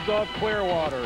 of Clearwater.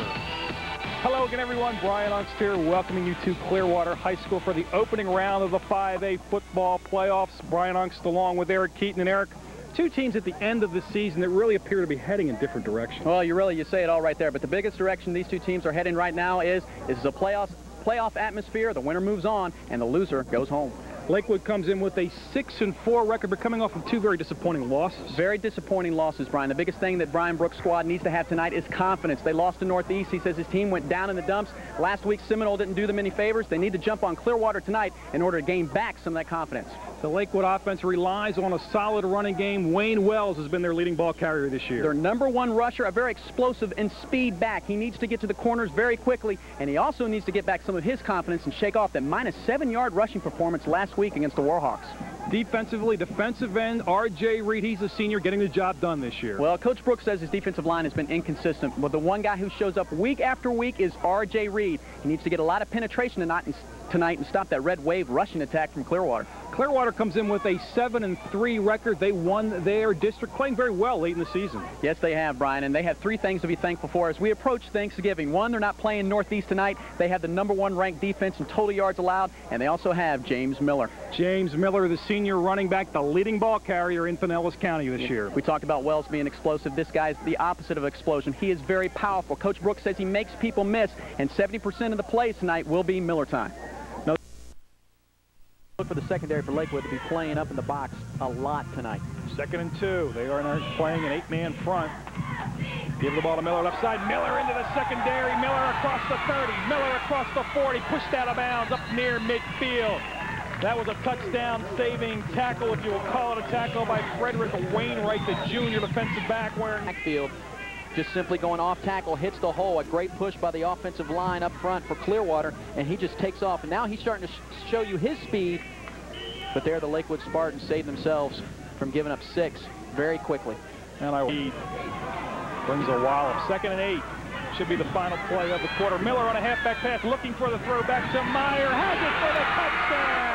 Hello again, everyone. Brian Ungst here, welcoming you to Clearwater High School for the opening round of the 5A football playoffs. Brian Ungst along with Eric Keaton. And Eric, two teams at the end of the season that really appear to be heading in different directions. Well, you say it all right there, but the biggest direction these two teams are heading right now is a playoff atmosphere. The winner moves on, and the loser goes home. Lakewood comes in with a 6-4 record, but coming off of two very disappointing losses. Very disappointing losses, Brian. The biggest thing that Brian Brooks' squad needs to have tonight is confidence. They lost to Northeast. He says his team went down in the dumps. Last week, Seminole didn't do them any favors. They need to jump on Clearwater tonight in order to gain back some of that confidence. The Lakewood offense relies on a solid running game. Wayne Wells has been their leading ball carrier this year. Their #1 rusher, a very explosive and speed back. He needs to get to the corners very quickly, and he also needs to get back some of his confidence and shake off that -7-yard rushing performance last week against the Warhawks. Defensively, defensive end, R.J. Reed, he's a senior, getting the job done this year. Well, Coach Brooks says his defensive line has been inconsistent, but the one guy who shows up week after week is R.J. Reed. He needs to get a lot of penetration tonight and stop that red wave rushing attack from Clearwater. Clearwater comes in with a 7-3 record. They won their district, playing very well late in the season. Yes, they have, Brian, and they have three things to be thankful for as we approach Thanksgiving. One, they're not playing Northeast tonight. They have the #1 ranked defense in total yards allowed, and they also have James Miller. James Miller, the senior running back, the leading ball carrier in Pinellas County this year. We talked about Wells being explosive. This guy's the opposite of explosion. He is very powerful. Coach Brooks says he makes people miss, and 70% of the plays tonight will be Miller time. Look for the secondary for Lakewood to be playing up in the box a lot tonight. 2nd and 2. They are now playing an 8-man front. Give the ball to Miller left side. Miller into the secondary. Miller across the 30. Miller across the 40. Pushed out of bounds up near midfield. That was a touchdown-saving tackle, if you will call it a tackle, by Frederick Wainwright, the junior defensive back wearing backfield. Just simply going off tackle, hits the hole. A great push by the offensive line up front for Clearwater, and he just takes off. And now he's starting to show you his speed, but there the Lakewood Spartans save themselves from giving up 6 very quickly. And brings a wallop. 2nd and 8. Should be the final play of the quarter. Miller on a halfback pass, looking for the throw back to Meyer. Has it for the touchdown.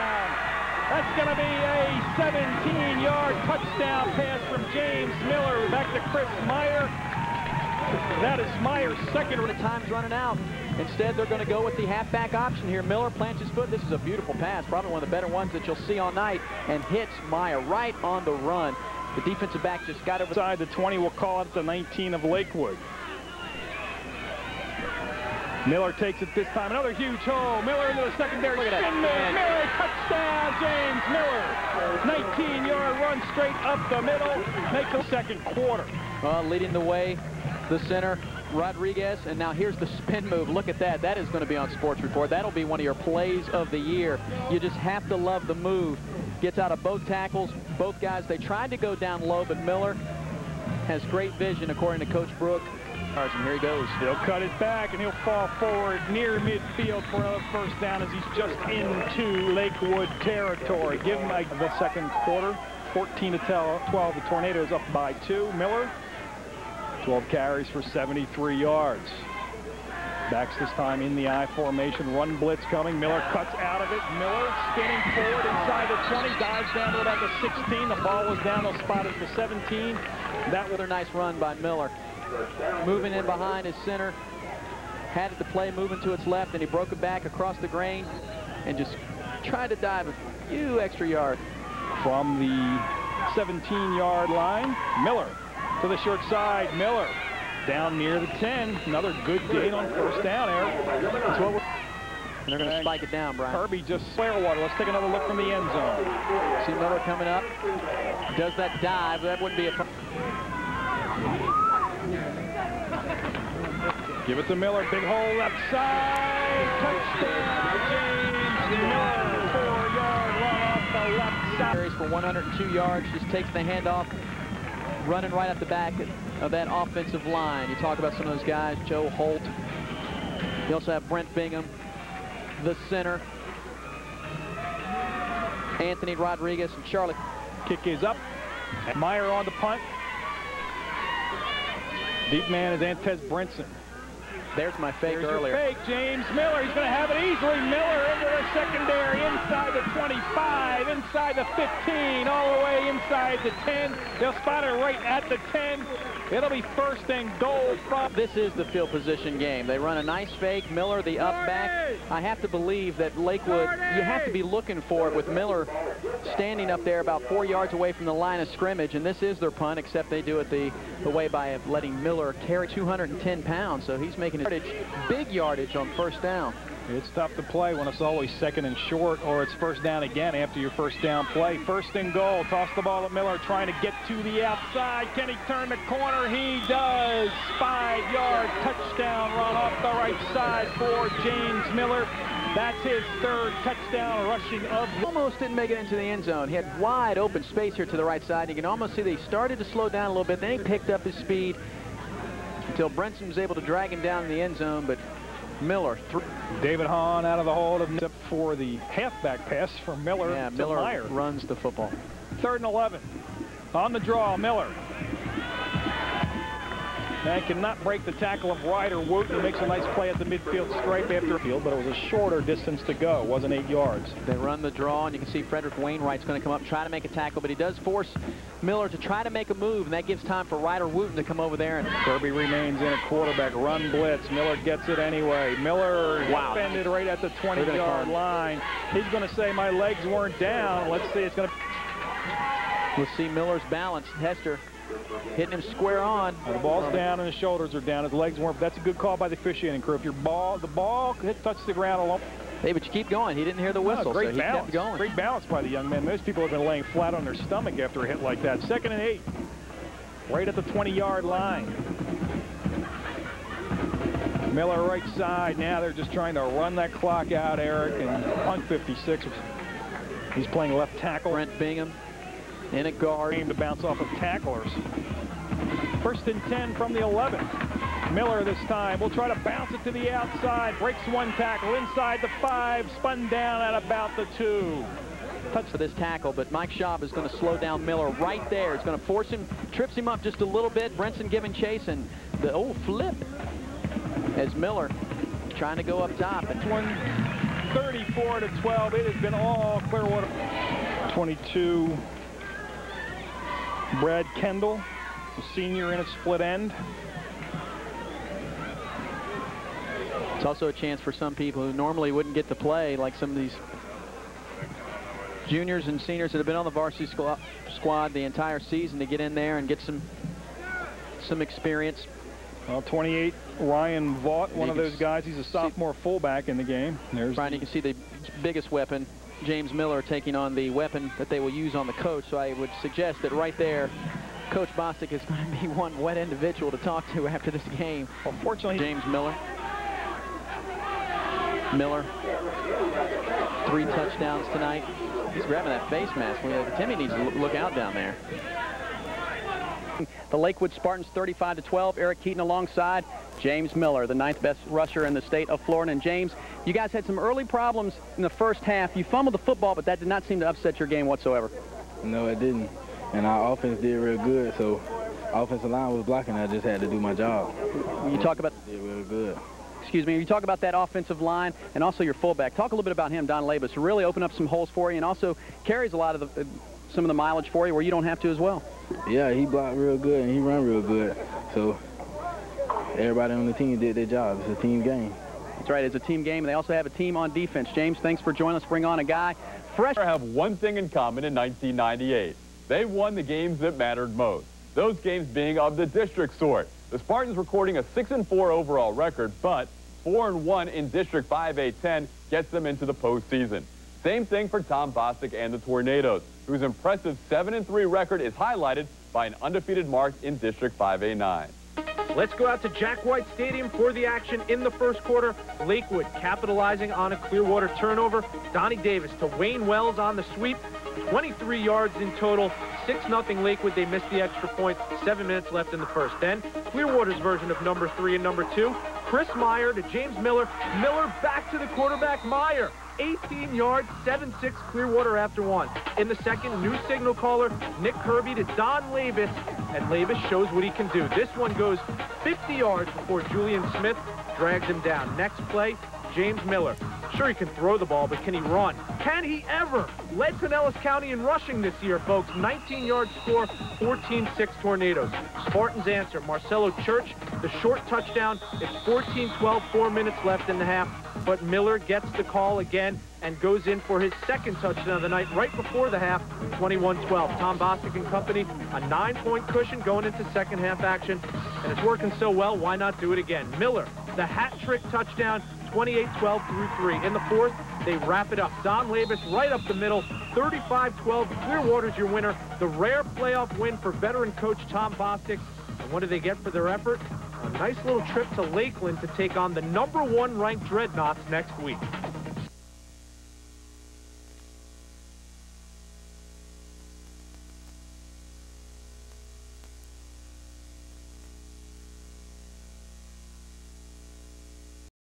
That's going to be a 17-yard touchdown pass from James Miller back to Chris Meyer. That is Meyer's second. The time's running out. Instead, they're going to go with the halfback option here. Miller plants his foot. This is a beautiful pass, probably one of the better ones that you'll see all night, and hits Meyer right on the run. The defensive back just got over side the 20. We'll call it the 19 of Lakewood. Miller takes it this time. Another huge hole. Miller into the secondary. Look at that. Miller, touchdown, James Miller. 19-yard run straight up the middle. Makes the second quarter. Leading the way, the center, Rodriguez, and now here's the spin move. Look at that. That is going to be on Sports Report. That'll be one of your plays of the year. You just have to love the move. Gets out of both tackles. Both guys, they tried to go down low, but Miller has great vision, according to Coach Brooks. And here he goes. He'll cut it back, and he'll fall forward near midfield for another first down as he's just into Lakewood territory. Give him the second quarter. 14-12. The Tornadoes up by 2. Miller, 12 carries for 73 yards. Backs this time in the I formation. Run blitz coming. Miller cuts out of it. Miller spinning forward inside the 20. Dives down to about the 16. The ball was down. They'll spot it at the 17. That was a nice run by Miller. Moving in behind his center. Had it to play, moving to its left, and he broke it back across the grain and just tried to dive a few extra yards. From the 17-yard line, Miller to the short side. Miller down near the 10. Another good gain on first down, Eric. That's what and they're going to spike it down, Brian. Kirby just Clearwater. Let's take another look from the end zone. See Miller coming up. Does that dive. That wouldn't be a problem. Give it to Miller. Big hole left side. Touchdown, James Miller. 4-yard run off the left side. Carries for 102 yards. Just takes the handoff. Running right at the back of that offensive line. You talk about some of those guys. Joe Holt. You also have Brent Bingham, the center. Anthony Rodriguez and Charlie. Kick is up. Meyer on the punt. Deep man is Antez Brinson. There's my fake There's earlier. Your fake, James Miller. He's going to have it easily. Miller into the secondary, inside the 25, inside the 15, all the way inside the 10. They'll spot it right at the 10. It'll be first and goal from... This is the field position game. They run a nice fake. Miller, the up back. I have to believe that Lakewood, you have to be looking for it with Miller standing up there about 4 yards away from the line of scrimmage, and this is their punt, except they do it the way by letting Miller carry 210 pounds, so he's making his big yardage on first down. It's tough to play when it's always second and short, or it's first down again after your first down play. First and goal. Toss the ball at Miller, trying to get to the outside. Can he turn the corner? He does. 5-yard touchdown run off the right side for James Miller. That's his third touchdown rushing of... Almost didn't make it into the end zone. He had wide open space here to the right side. You can almost see they started to slow down a little bit. Then he picked up his speed until Brenson was able to drag him down in the end zone, but Miller. David Hahn out of the hold, except for the halfback pass from Miller. Yeah, to Miller Meyer. runs the football. 3rd and 11. On the draw, Miller. And cannot break the tackle of Ryder Wooten. Makes a nice play at the midfield stripe after field, but it was a shorter distance to go. It wasn't 8 yards. They run the draw, and you can see Frederick Wainwright's going to come up and try to make a tackle, but he does force Miller to try to make a move, and that gives time for Ryder Wooten to come over there. And Kirby remains in a quarterback run blitz. Miller gets it anyway. Miller defended right at the 20-yard line. He's going to say, my legs weren't down. Let's see. It's going to... We'll see Miller's balance. Hester hitting him square on. The ball's down and his shoulders are down. His legs weren't. That's a good call by the officiating crew. If the ball touched the ground alone. Hey, but you keep going. He didn't hear the whistle, Great so he balance. kept going. Great balance by the young man. Most people have been laying flat on their stomach after a hit like that. 2nd and 8. Right at the 20-yard line. Miller right side. Now they're just trying to run that clock out, Eric. And punt 56. He's playing left tackle. Brent Bingham in a guard. Aim to bounce off of tacklers. 1st and 10 from the 11. Miller this time will try to bounce it to the outside. Breaks one tackle inside the 5. Spun down at about the 2. Touch for this tackle, but Mike Schaub is going to slow down Miller right there. It's going to force him, trips him up just a little bit. Brenson giving chase, and the old flip as Miller trying to go up top. It's 34-12. It has been all Clearwater. 22. Brad Kendall, a senior in a split end. It's also a chance for some people who normally wouldn't get to play, like some of these juniors and seniors that have been on the varsity squad the entire season, to get in there and get some experience. Well, 28, Ryan Vaught, one of those guys. He's a sophomore fullback in the game. There's Brian, you can see the biggest weapon, James Miller, taking on the weapon that they will use on the coach. So I would suggest that right there, Coach Bostic is going to be one wet individual to talk to after this game. Well, fortunately, James Miller. Miller, 3 touchdowns tonight. He's grabbing that face mask. Timmy needs to look out down there. The Lakewood Spartans 35-12. Eric Keaton alongside James Miller, the 9th best rusher in the state of Florida. And James, you guys had some early problems in the first half. You fumbled the football, but that did not seem to upset your game whatsoever. No, it didn't. And our offense did real good. So offensive line was blocking. I just had to do my job. You talk about did real good. Excuse me. You talk about that offensive line and also your fullback. Talk a little bit about him, Don Labus. Really open up some holes for you, and also carries a lot of some of the mileage for you where you don't have to as well. Yeah, he blocked real good and he run real good. So everybody on the team did their job. It's a team game. That's right. It's a team game. And they also have a team on defense. James, thanks for joining us. Bring on a guy fresh. Have one thing in common in 1998. They won the games that mattered most. Those games being of the district sort. The Spartans recording a 6-4 overall record, but 4-1 in District 5A-10 gets them into the postseason. Same thing for Tom Bostic and the Tornadoes, whose impressive 7-3 record is highlighted by an undefeated mark in District 5A-9. Let's go out to Jack White Stadium for the action in the first quarter. Lakewood capitalizing on a Clearwater turnover. Donnie Davis to Wayne Wells on the sweep. 23 yards in total. 6-0 Lakewood. They missed the extra point. 7 minutes left in the first. Then Clearwater's version of number 3 and number 2. Chris Meyer to James Miller. Miller back to the quarterback, Meyer. 18 yards, 7-6 Clearwater after 1. In the second, new signal caller, Nick Kirby to Don Labus, and Labus shows what he can do. This one goes 50 yards before Julian Smith drags him down. Next play, James Miller. Sure, he can throw the ball, but can he run? Can he ever? Led Pinellas County in rushing this year, folks. 19-yard score, 14-6 Tornadoes. Spartans answer. Marcelo Church, the short touchdown. It's 14-12, 4 minutes left in the half. But Miller gets the call again and goes in for his second touchdown of the night right before the half, 21-12. Tom Bostic and company, a 9-point cushion going into second half action. And it's working so well, why not do it again? Miller, the hat trick touchdown, 28-12 through 3. In the fourth, they wrap it up. Don Labus right up the middle, 35-12. Clearwater's your winner. The rare playoff win for veteran coach Tom Bostic. And what do they get for their effort? A nice little trip to Lakeland to take on the #1 ranked Dreadnoughts next week.